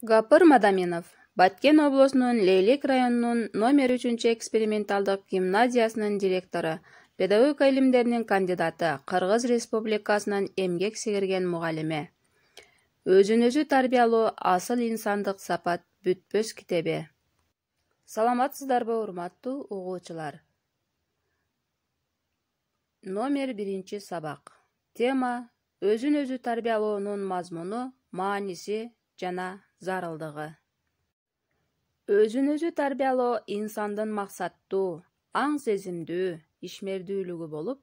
Гапыр Мадаменов, Баткен облусунун Лейлик районунун номер 3 эксперименталдык гимназиясынын директору, педагогика илимдеринин кандидаты, Кыргыз Республикасынын эмгек сиңирген мугалими. Өзүн-өзү тарбиялоо асыл инсандык сапат бүтпөс китеби. Саламатсыздарбы, урматтуу угуучулар. Номер 1 сабак. Тема: өзүн-өзү тарбиялоонун мазмуну, мааниси жана зарылдыгы. Өзүн-өзү тарбиялоо инсандын максаттуу, аң сезимдүү, ишмердүүлүгү болуп,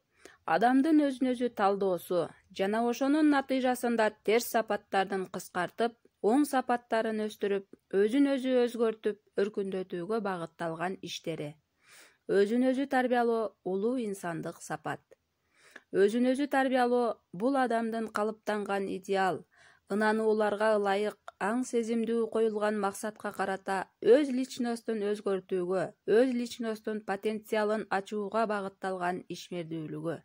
адамдын өзүн-өзү талдоосу жана ошонун натыйжасында терс сапаттардын кыскартып, оң сапаттарын өстүрүп, өзүн-өзү өзгөртүп, өркүндөтүүгө багытталган иштери. Өзүн-өзү тарбиялоо улуу инсандык сапат. Өзүн-өзү тарбиялоо бул адамдын калыптанган идеал, ынанууларга ылайык, аң сезимдүү коюлган максатка карата өз личностун өзгөртүүгө, өз личностун потенциалын ачууга багытталган ишмердүүлүгү.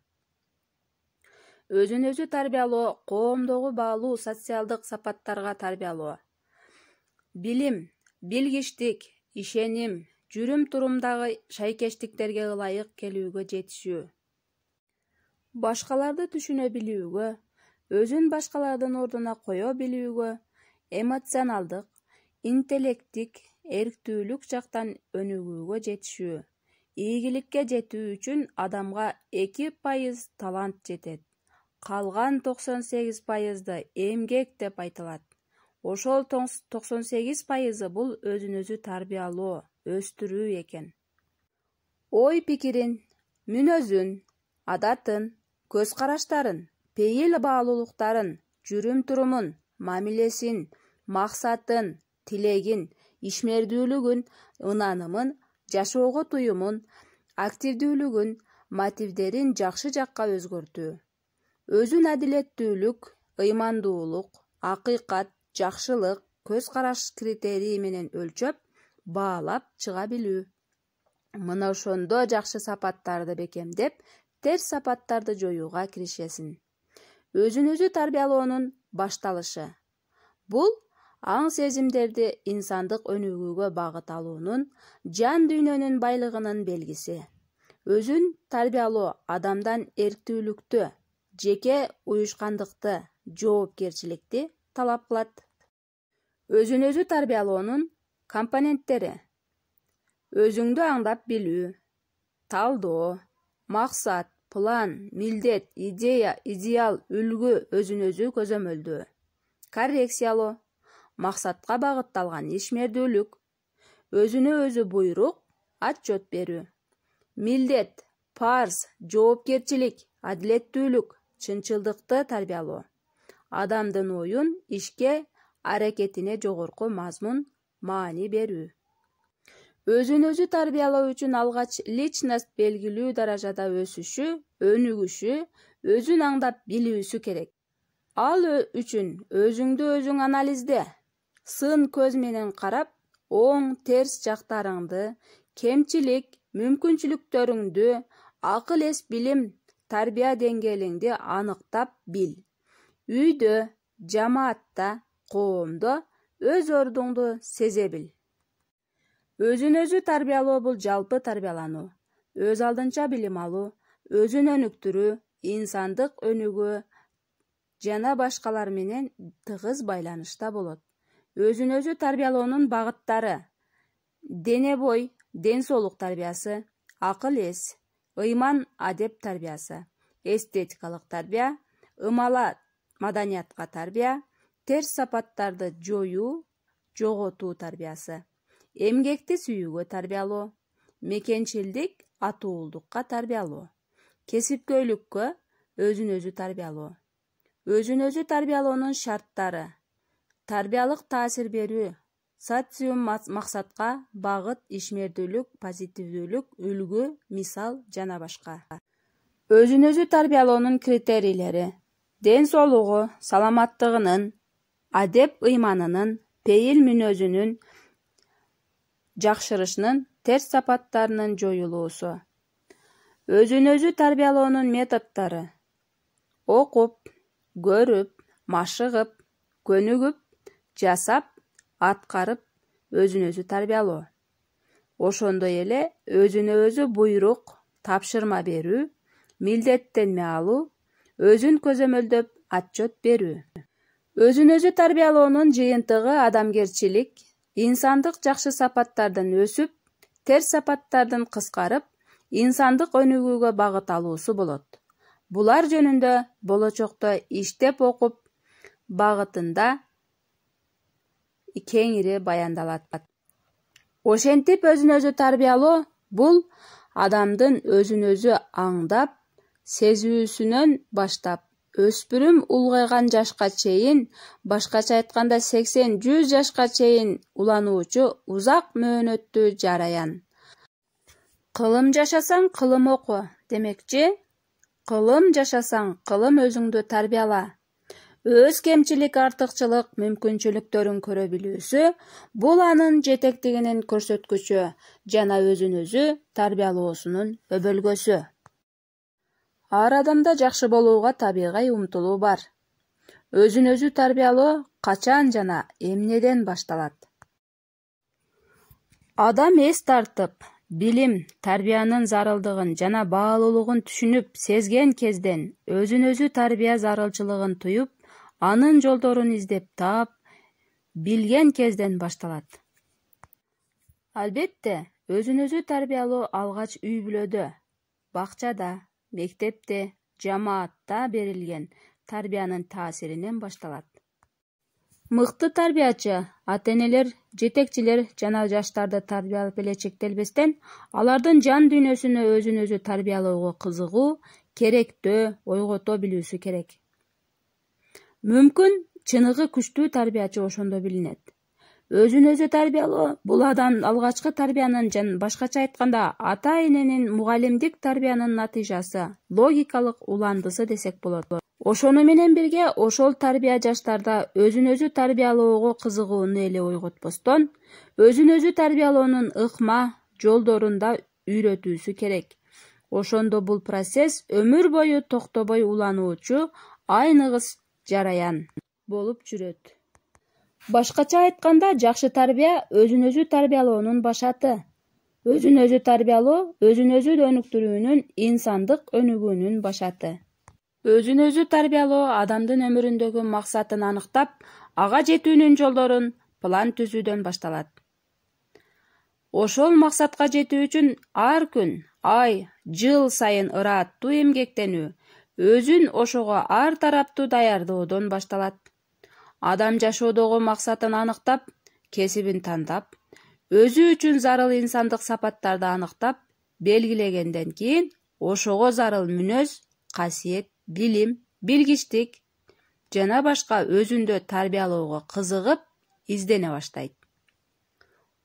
Өзүн-өзү тарбиялоо коомдогу баалуу социалдык сапаттарга тарбиялоо. Билим, билгичтик, ишеним, жүрүм-турумдагы шайкештиктерге ылайык келүүгө жетишүү. Башкаларды түшүнө билүүгө, өзүн башкалардын ордуна кое билүүгө, эмоционалдык, интеллекттик, эрктүүлүк жактан өнүгүүгө жетишүү. Ийгиликке жетүү үчүн адамга 2% талант жетет. Калган 98%ды эмгек деп айтылат. Ошол 98% бул өзүн-өзү тарбиялоо, өстүрүү экен. Ой пикирин, мүнөзүн, адатын, көз караштарын, пейил баалуулуктарын, жүрүм-турумун, мамилесин, максатын, тилегин, ишмердүүлүгүн, ынанымын, жашоого туюмун, активдүүлүгүн, мотивдерин жакшы жакка өзгөртүү. Өзүн адилеттүүлүк, ыймандуулук, акыйкат, жакшылык, көз караш критерийи менен өлчөп, баалап чыга билүү. Мына ошондо жакшы сапаттарды бекемдеп, терс сапаттарды жоюуга киришесиң. Өзүн-өзү тарбиялоонун башталышы. Бул аң сезимдерди инсандык өнүгүүгө багыт алуунун, жан дүйнөнүн байлыгынын белгиси. Өзүн тарбиялоо адамдан эрктүүлүктү, жеке уюшкандыкты, жоопкерчиликти талап кылат. Өзүн-өзү тарбиялоонун компоненттери: өзүңдү аңдап билүү, талдоо, максат, план, милдет, идея, идеал, үлгү, өзүн-өзү көзөмөлдөө. Коррекциялоо, максатка багытталган ишмердүүлүк, өзүнө өзү буйрук, отчет берүү. Милдет, парз, жоопкерчилик, адилеттүүлүк, чынчылдыкты тарбиялоо. Адамдын оюн, ишке, аракетине жогорку мазмун, маани берүү. Өзүн-өзү тарбиялоо үчүн алгач личность белгилүү даражада өсүшү, өнүгүшү, өзүн аңдап билүүсү керек. Ал үчүн өзүңдү өзүң анализде, сын көз менен карап, оң, терс жактарыңды, кемчилик, мүмкүнчүлүктөрүңдү, акыл-эс билим, тарбия деңгээлиңди аныктап бил. Үйдө, жамаатта, коомдо өз ордуңду сезе бил. Өзүн-өзү тарбиялоо бул жалпы тарбиялануу, өз алдынча билим алуу, өзүн өнүктүрүү, инсандык өнүгүү жана башкалар менен тыгыз байланышта болот. Өзүн-өзү тарбиялоонун багыттары: дене бой, ден соолук тарбиясы, акыл-эс, ыйман адеп тарбиясы, эстетикалык тарбия, ымала маданиятка тарбия, терс сапаттарды жоюу, жоготуу тарбиясы, эмгекти сүйүүгө тарбиялоо, мекенчилдик, атуулдукка тарбиялоо, кесипкөйлүккө өзүн-өзү тарбиялоо. Өзүн-өзү тарбиялоонун шарттары: тарбиялык таасир берүү, социум максатка багыт, ишмердүүлүк, позитивдүүлүк, үлгү, мисал жана башка. Өзүн-өзү тарбиялоонун критерийлери: ден соолугу, саламаттыгынын, адеп ыйманынын, пейил мүнөзүнүн жакшырышынын, терс сапаттарынын жоюлуусу. Өзүн-өзү тарбиялоонун методдору: окуп, көрүп, машыгып, көнүгүп, жасап, аткарып өзүн өзү тарбиялоо. Ошондой эле өзүнө өзү буйрук, тапшырма берүү, милдеттенме алуу, өзүн көзөмөлдөп отчет берүү. Өзүн өзү тарбиялоонун жыйынтыгы адамгерчилик, инсандык жакшы сапаттардын өсүп, терс сапаттардын кыскарып, инсандык өнүгүүгө багыт алуусу болот. Булар жөнүндө болочокто иштеп окуп багытында кеңири баяндалат. Ошентип өзүн өзү тарбиялоо бул адамдын өзүн өзү аңдап, сезүүсүнөн баштап, өспүрүм улгайган жашка чейин, башкача айтканда 80-100 жашка чейин улануучу узак мөөнөттүү жараян. Кылым жашасаң, кылым оку, демекчи, кылым жашасаң, кылым өзүңдү тарбияла. Өз кемчилик, артыкчылык, мүмкүнчүлүктөрүн көрө билүүсү бул анын жетектигинин көрсөткүчү жана өзүн өзү тарбиялоосунун өбөлгөсү. Ар адамда жакшы болууга табигый умтулуу бар. Өзүн өзү тарбиялоо качан жана эмнеден башталат? Адам эс тартып, билим, тарбиянын зарылдыгын жана баалуулугун түшүнүп, сезген кезден өзүн өзү тарбия зарылчылыгын туюп, анын жолдорун издеп таап, билген кезден башталат. Албетте, өзүн өзү тарбиялоо алгач үй-бүлөдө, бакчада, мектепте, жамаатта берилген тарбиянын таасиринен башталат. Мыкты тарбиячы ата-энелер, жетекчилер жана жаштарды тарбиялап эле чектелбестен, алардын жан дүйнөсүнө өзүн өзү тарбиялоого кызыгуу, керектөө ойгото билүүсү керек. Мүмкүн чыныгы күчтүү тарбиячы ошондо билинет. Өзүн өзү тарбиялоо бул адам алгачкы тарбиянын жана башкача айтканда ата-эненин мугалимдик тарбиянын натыйжасы, логикалык уландысы десек болот. Ошону менен бирге ошол тарбия жаштарда өзүн өзү тарбиялоого кызыгууну эле ойготпостон, өзүн өзү тарбиялоонун ыкма жолдорун да үйрөтүүсү керек. Ошондо бул процесс өмүр бою токтобой улануучу айныгыс жараян болуп жүрөт. Башкача айтканда, жакшы тарбия өзүн өзү тарбиялоонун башаты. Өзүн өзү тарбиялоо өзүн өзү өнүктүрүүнүн, инсандык өнүгүүнүн башаты. Өзүн өзү тарбиялоо адамдын өмүрүндөгү максатын аныктап, ага жетүүнүн жолдорун план түзүүдөн башталат. Ошол максатка жетүү үчүн ар күн, ай, жыл сайын ырааттуу эмгектенүү, өзүн ошого ар тараптуу даярдоодон башталат. Адам жашоодогу максатын аныктап, кесибин тандап, өзү үчүн зарыл инсандык сапаттарды аныктап, белгилегенден кийин ошого зарыл мүнөз, касиет, билим, билгичтик жана башка өзүндө тарбиялоого кызыгып, издене баштайт.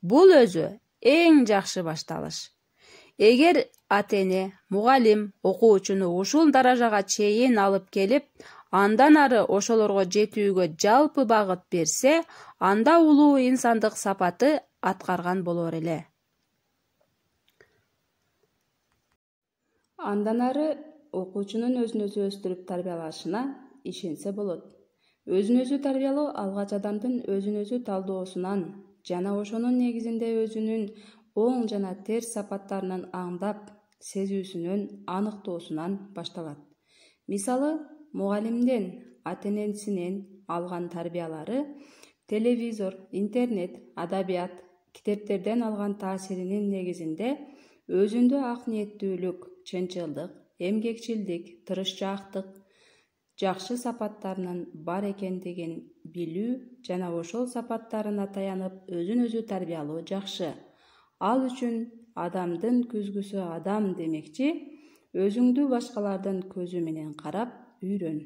Бул өзү эң жакшы башталыш. Эгер ата-эне, мугалим окуучуну ушул даражага чейин алып келип, андан ары ошолорго жетүүгө жалпы багыт берсе, анда улуу инсандык сапаты аткарган болор эле. Андан ары окуучунун өзүн өзү өстүрүп тарбиялашына ишенсе болот. Өзүн өзү тарбиялоо алгач адамдын өзүн өзү талдоосунан жана ошонун негизинде өзүнүн оң жана терс сапаттарынын аңдап, сезүүсүнөн аныктоосунан башталат. Мисалы, мугалимден, ата-энесинен алган тарбиялары, телевизор, интернет, адабият, китептерден алган таасиринин негизинде өзүндө ак ниеттүүлүк, чынчылдык, эмгекчилдик, тырышчаактык, жакшы сапаттарынын бар экендигин билүү жана ошол сапаттарына таянып өзүн өзү тарбиялоо жакшы. Ал үчүн адамдын күзгүсү адам демекчи, өзүңдү башкалардын көзү менен карап үйрөн.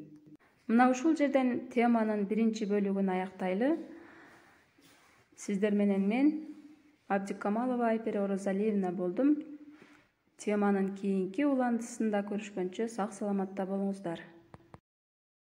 Мына ушул жерден теманын биринчи бөлүгүн аяктайлы. Сиздер менен мен, Абдикамалова Айпери Оразалиевна болдум. Теманын кийинки уландысында көрүшкөнчө сак саламатта болуңуздар.